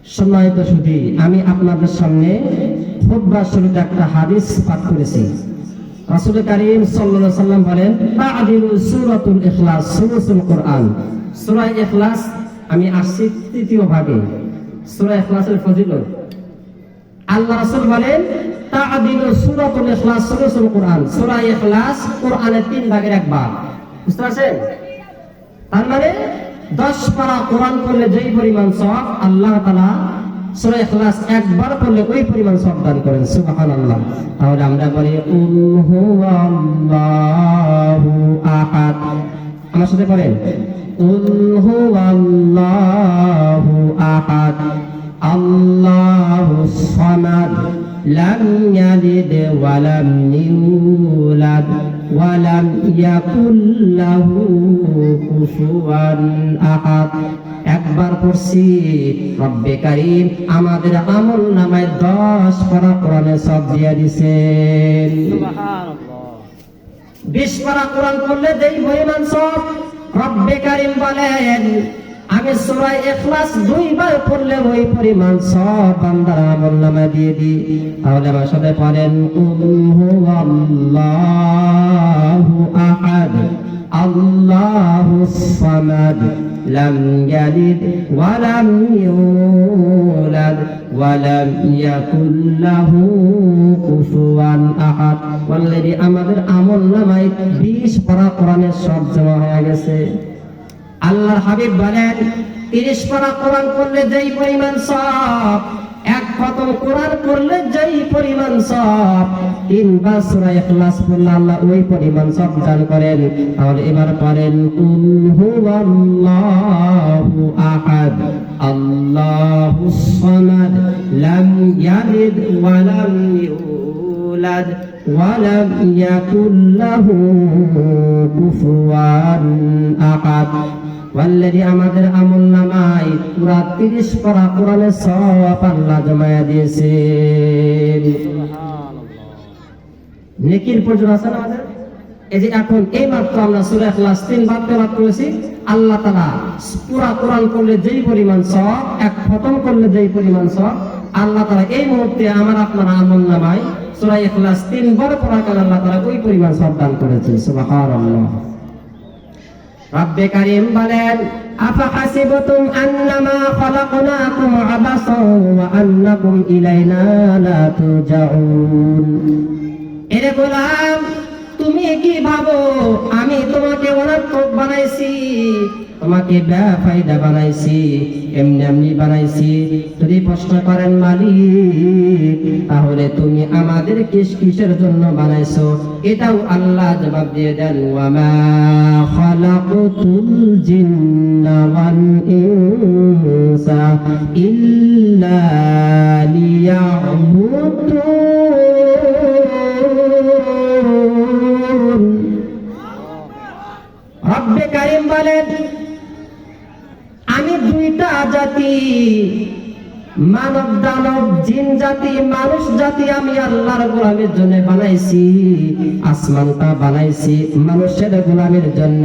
সম্মানিত সুধী, আমি আপনাদের সামনে খুতবা শুরুতে একটা হাদিস পাঠ করেছি। রাসূল কারীম সাল্লাল্লাহু আলাইহি ওয়াসাল্লাম বলেন, তা'দিলু সূরাতুল ইখলাস সুলুসুল কোরআন। সূরা ইখলাস আমি আসছি তৃতীয় ভাগে। সূরা ইখলাসের ফজিলত আল্লাহ রাসূল বলেন, তা'দিলু সূরাতুল ইখলাস সুলুসুল কোরআন। সূরা ইখলাস কোরআনের 3 ভাগের 1 ভাগ। বুঝতে পারছেন? তার মানে 10 পারা কোরআন পড়লে যেই পরিমাণ সওয়াব, আল্লাহ তাআলা সূরা ইখলাস একবার পড়লে ওই পরিমাণ সওয়াব দান করেন। সুবহানাল্লাহ। তাহলে আমরা বলি কুল হুয়াল্লাহু আহাদ। আমার সাথে পড়েন, কুল হুয়াল্লাহু আহাদ আল্লাহুস সামাদ লাম ইয়ালিদ ওয়া লাম ইউলাদ ওয়া লাম ইয়াকুল লাহু কুফুয়ান আহাদ। একবার পড়ছি, রব্বে কারীম আমাদের আমল নামায় 10 পারা কোরআনের সওয়াব দিয়ে দিয়েছেন। সুবহানাল্লাহ। 20 পারা কোরআন পড়লে যেই পরিমাণ সওয়াব, রব্বে কারীম বলেন আমি সূরা ইখলাস 2 বার পড়লে ওই পরিমাণ সওয়াব বান্দার আমলনামায় দিয়ে দিই। তাহলে আমার সাথে পড়েন, কুল হুয়াল্লাহু আহাদ আল্লাহুস সামাদ লাম ইয়ালিদ ওয়া লাম ইউলাদ ওয়া লাম ইয়াকুল লাহু কুফুয়ান আহাদ। অলরেডি আমাদের আমলনামায় 20 পারা কোরআনের সওয়াব জমা হয়ে গেছে। আল্লাহর হাবিব বলেন, 30 পারা কোরআন পড়লে যেই পরিমাণ সওয়াব, 1 খতম কোরআন পড়লে যেই পরিমাণ সওয়াব, 3 বার সূরা ইখলাস পড়লে আল্লাহ ওই পরিমাণ সওয়াব দান করেন। তাহলে এবার পড়েন, কুল হুয়াল্লাহু আহাদ আল্লাহুস সামাদ লাম ইয়ালিদ ওয়া লাম ইউলাদ ওয়া লাম ইয়াকুল লাহু কুফুয়ান আহাদ। ওয়াল্লাযী আমাদের আমলনামায় পুরা 30 পারা কোরআনের সওয়াব আল্লাহ জমায়া দিয়েছেন। সুবহানাল্লাহ। নেকির প্রয়োজন আছে না আমাদের? এই যে এখন এই মাত্র আমরা সূরা ইখলাস 3 বার তেলাওয়াত করেছি। আল্লাহ তাআলা পুরা কোরআন পড়লে যেই পরিমাণ সওয়াব, 1 খতম করলে যেই পরিমাণ সওয়াব, আল্লাহ তাআলা এই মুহূর্তে আমার আপনার আমলনামায় সূরা ইখলাস 3 বার পড়ার কারণে আল্লাহ তাআলা ওই পরিমাণ সওয়াব দান করেছেন। সুবহানাল্লাহ। রব্বে কারীম বলেন, আফা হাসিবতুম আন্নামা খালাকনাকুম আবাসাও ওয়া আন্নাকুম ইলাইনা লা তুরজাউন। এরে গোলাম, তুমি কি ভাবো আমি তোমাকে অনর্থক বানাইছি, তোমাকে বেফায়দা বানাইছি, এমনি এমনি বানাইছি? যদি প্রশ্ন করেন মালিক, তাহলে তুমি আমাদের কিসের জন্য বানাইছো? এটাও আল্লাহ জবাব দিয়ে দেন, ওয়ামা খালাকতুল জিন্না ওয়াল ইনসা ইল্লা লিয়াবুদুন। রব্বে কারীম বলেন, আমি 2টা জাতি, মানব দানব জিন জাতি মানুষ জাতি, আমি আল্লাহর গোলামের জন্য বানাইছি। আসমানটা বানাইছি মানুষের গোলামের জন্য,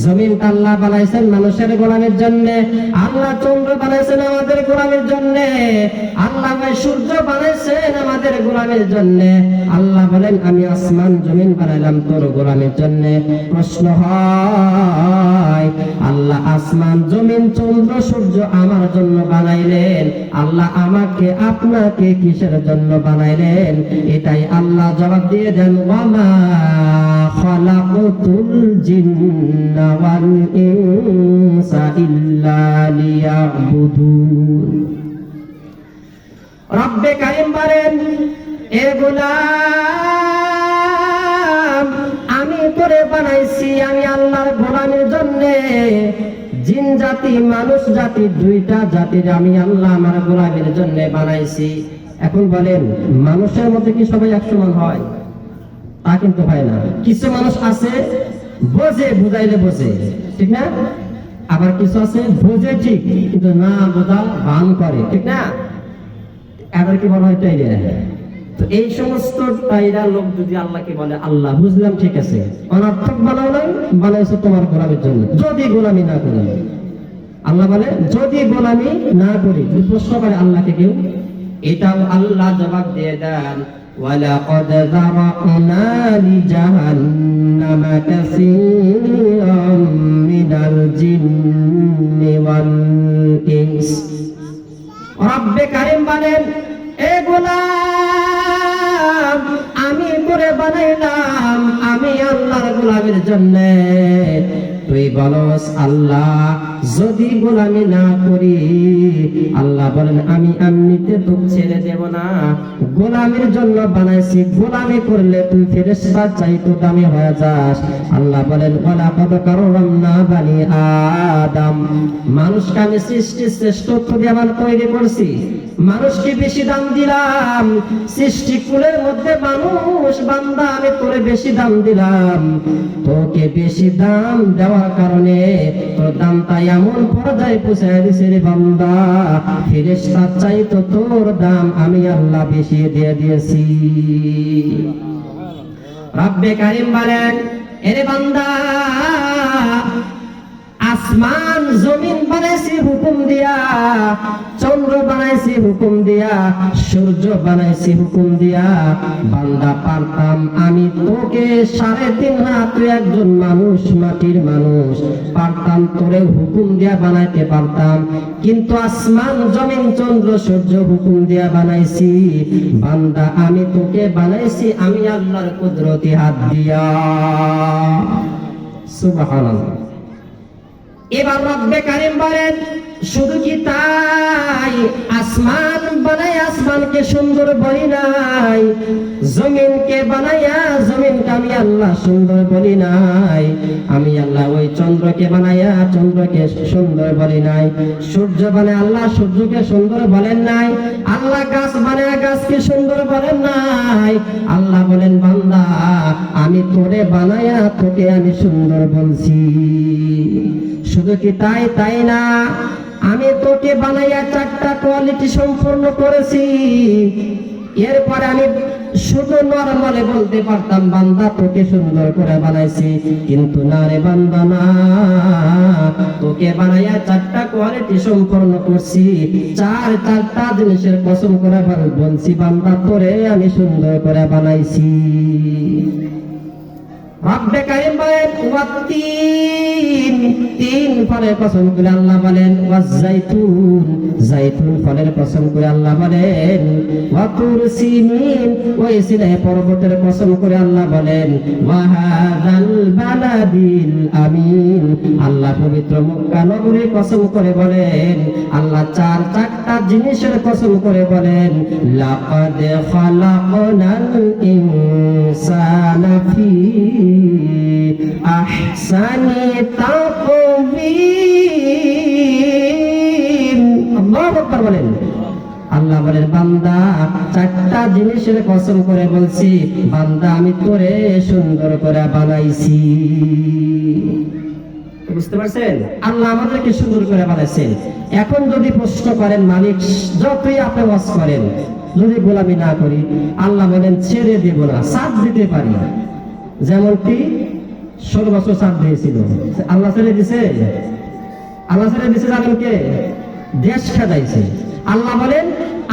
জমিনটা আল্লাহ বানাইছেন মানুষের গোলামের জন্য, আল্লাহ চন্দ্র বানাইছেন আমাদের গোলামের জন্য, আল্লাহ সূর্য বানাইছেন আমাদের গোলামের জন্য। আল্লাহ বলেন, আমি আসমান জমিন বানাইলাম তোর গোলামের জন্য। প্রশ্ন হয়, আল্লাহ আসমান জমিন চন্দ্র সূর্য আমার জন্য বানাইলেন, আল্লাহ আমাকে আপনাকে কিসের জন্য বানাইলেন? এটাই আল্লাহ জবাব দিয়ে দেন, ওয়ামা খালাকতুল জিন্না ওয়াল ইনসা ইল্লা লিয়াবুদুন। রব্বে কারীম বলেন, এ গোলাম, আমি তোরে বানাইছি আমি আল্লাহর গোলামের জন্য। জিন জাতি মানুষ জাতি 2টা জাতির আমি আল্লাহ আমার গোলামের জন্য বানাইছি। এখন বলেন, মানুষের মধ্যে কি সবাই 1 সমান হয়? তা কিন্তু হয় না। কিছু মানুষ আছে বোঝে, বুঝাইলে বোঝে, ঠিক না? আবার কিছু আছে বোঝে ঠিক, কিন্তু না বোঝা ভান করে, ঠিক না? এবার কি বলা হয় টাইরা? তো এই সমস্ত টাইরা লোক যদি আল্লাহকে বলে, আল্লাহ বুঝলাম ঠিক আছে, অনর্থক বানাও নাই, বানাইছো তোমার গোলামের জন্য, যদি গোলামি না করি। আল্লাহ বলে যদি গোলামি না করি, প্রশ্ন করে আল্লাহকে কেউ, এটাও আল্লাহ জবাব দিয়ে দেন, ওয়ালাকাদ যারা'না লিজাহান্নামা কাসীরাম মিনাল জিন্নি ওয়াল ইনস। রব্বে কারীম বলেন, এ গোলাম, আমি করে বানাইলাম, আমি আল্লাহর গোলামের জন্য। তুই বলস আল্লাহ যদি গোলামি না করি, আল্লাহ বলেন আমি এমনিতে তোকে ছেড়ে দেব না, গোলামের জন্য বানাইছি, গোলামি করলে তুই ফেরেশতার চাইতে দামি হয়ে যাস। আল্লাহ বলেন ওয়ালাকাদ কাররামনা বানি আদম, মানুষকে আমি সৃষ্টির শ্রেষ্ঠত্ব দিয়ে আমার তৈরি করছি, মানুষকে বেশি দাম দিলাম, সৃষ্টি কুলের মধ্যে মানুষ বান্দা আমি তোরে বেশি দাম দিলাম। তোকে বেশি দাম দেওয়ার কারণে তোর দামটা এমন পর্যায়ে পৌঁছায় দিছে রে বান্দা, ফেরেশতার চাইতে তোর দাম আমি আল্লাহ বেশি দিয়ে দিয়েছি। রব্বে কারীম বলেন, এরে বান্দা, আসমান জমিন বানাইছি হুকুম দিয়া, চন্দ্র বানাইছি হুকুম দিয়া, সূর্য বানাইছি হুকুম দিয়া। বান্দা পারতাম আমি তোকে 3.5 হাত, তুই একজন মানুষ, মাটির মানুষ, পারতাম তোরে হুকুম দিয়া বানাইতে পারতাম, কিন্তু আসমান জমিন চন্দ্র সূর্য হুকুম দিয়া বানাইছি। বান্দা আমি তোকে বানাইছি আমি আল্লাহর কুদরতি হাত দিয়া। সুবহানাল্লাহ। এবার রব্বে কারীম বলেন, শুধু কি তাই, আসমান বানাই আসমানকে সুন্দর বলি নাই, জমিনকে বানাইয়া জমিনকে আমি আল্লাহ সুন্দর বলি নাই, আমি আল্লাহ ওই চন্দ্রকে বানাইয়া চন্দ্রকে সুন্দর বলি নাই, সূর্য বানায় আল্লাহ সূর্যকে সুন্দর বলেন নাই, আল্লাহ গাছ বানায় গাছকে সুন্দর বলেন নাই। আল্লাহ বলেন বান্দা আমি তোরে বানাইয়া তোকে আমি সুন্দর বলছি। শুধু কি তাই, তাই না, আমি তোকে বানাইয়া 4টা কোয়ালিটি সম্পূর্ণ করেছি। এরপরে আমি শুধু নরমালে বলতে পারতাম বান্দা তোকে সুন্দর করে বানাইছি, কিন্তু না রে বান্দা না, তোকে বানাইয়া 4টা কোয়ালিটি সম্পূর্ণ করছি। 4টা জিনিসের কসম করে বলছি বান্দা তোরে আমি সুন্দর করে বানাইছি। রব্বে কারীম বলেন ওয়াত্তিন, 3 ফলের কসম করে আল্লাহ বলেন, ওয়াজ্জাইতুন, জাইতুন ফলের কসম করে আল্লাহ বলেন, ওয়াতুর সিনিন, ওই সিনাই পর্বতের কসম করে আল্লাহ বলেন, ওয়াহাদাল বালাদিল আমিন, আল্লাহ পবিত্র মক্কা নগরীর কসম করে বলেন, আল্লাহ 4টা জিনিসের কসম করে বলেন, লাকাদ খালাকনাল ইনসানা ফি আহসানি তাকওয়িম। আল্লাহু আকবার বলেন। আল্লাহ বলেন বান্দা 4টা জিনিসের কসম করে বলছি, বান্দা আমি তোরে সুন্দর করে বানাইছি। বুঝতে পারছেন? আল্লাহ আমাদেরকে সুন্দর করে বানাইছেন। এখন যদি প্রশ্ন করেন মালিক যতই আপনি ওয়াজ করেন, যদি গোলামি না করি, আল্লাহ বলেন ছেড়ে দেব না, সাথ দিতে পারি। যেমনটি 16 বছর সাথ দিয়েছিল, আল্লাহ ছেড়ে দিছে। আল্লাহ ছেড়ে দিছে জানেন কে? দেশ খেদাইছে। আল্লাহ বলেন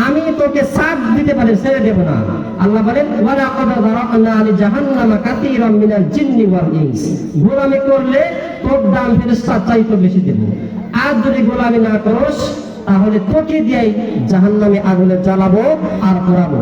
আমি তোকে সাথ দিতে পারি, ছেড়ে দেব না। আল্লাহ বলেন ওয়ালাকাদ যারা'না লিজাহান্নামা কাসীরাম মিনাল জিন্নি ওয়াল ইনস, গোলামি করলে তোর দাম ফেরেশতার চাইতে বেশি দেব। আর যদি গোলামি না করস তাহলে তোকে দিয়েই জাহান্নামে আগুনে জ্বালাবো আর পোড়াবো।